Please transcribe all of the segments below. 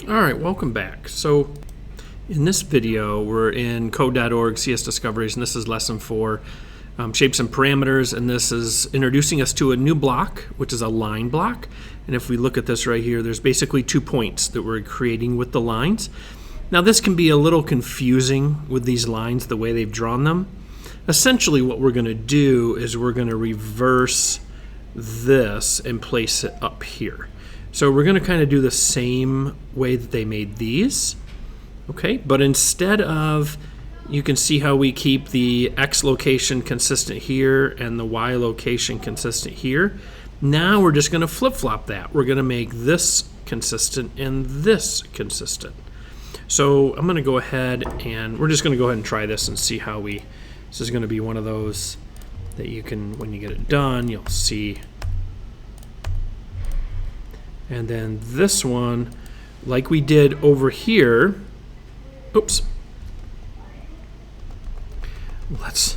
All right, welcome back. So in this video, we're in code.org CS Discoveries, and this is lesson 4, shapes and parameters, and this is introducing us to a new block, which is a line block. And if we look at this right here, there's basically 2 points that we're creating with the lines. Now this can be a little confusing with these lines, the way they've drawn them. Essentially what we're going to do is we're going to reverse this and place it up here. So we're going to kind of do the same way that they made these, okay? But instead of, you can see how we keep the X location consistent here and the Y location consistent here. Now we're just going to flip-flop that. We're going to make this consistent and this consistent. So I'm going to go ahead and we're just going to go ahead and try this and see how this is going to be one of those that you can, when you get it done, you'll see. And then this one, like we did over here, oops, let's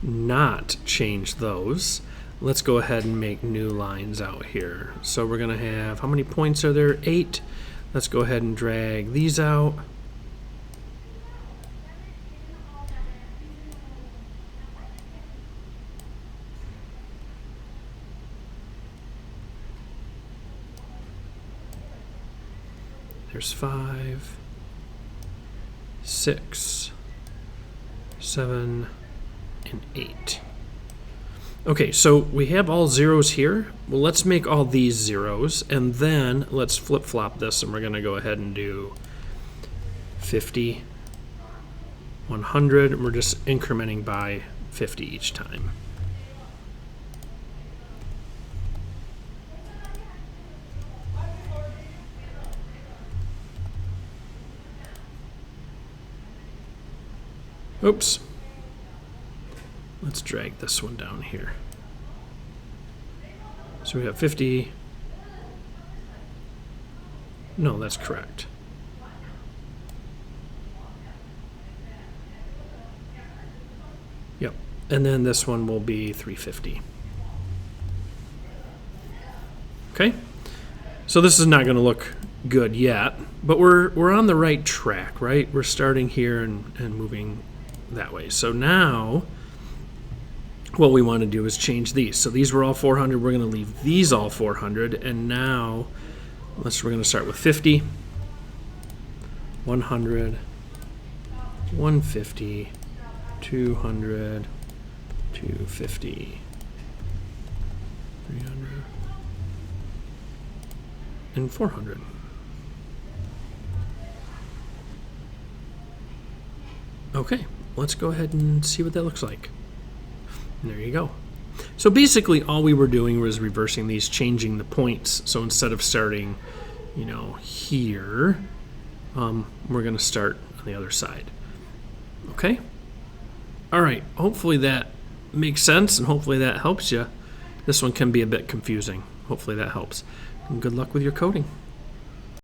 not change those. Let's go ahead and make new lines out here. So we're going to have, how many points are there? 8. Let's go ahead and drag these out. There's 5, 6, 7, and 8. Okay, so we have all zeros here. Well, let's make all these zeros, and then let's flip-flop this, and we're going to go ahead and do 50, 100, and we're just incrementing by 50 each time. Oops. Let's drag this one down here. So we have 50. No, that's correct. Yep. And then this one will be 350. Okay? So this is not going to look good yet, but we're on the right track, right? We're starting here and moving that way. So now what we want to do is change these. So these were all 400. We're going to leave these all 400. And now we're going to start with 50, 100, 150, 200, 250, 300, and 400. Okay, let's go ahead and see what that looks like. And there you go. So basically all we were doing was reversing these, changing the points. So instead of starting, here, we're going to start on the other side. Okay? All right, hopefully that makes sense and hopefully that helps you. This one can be a bit confusing. Hopefully that helps. And good luck with your coding.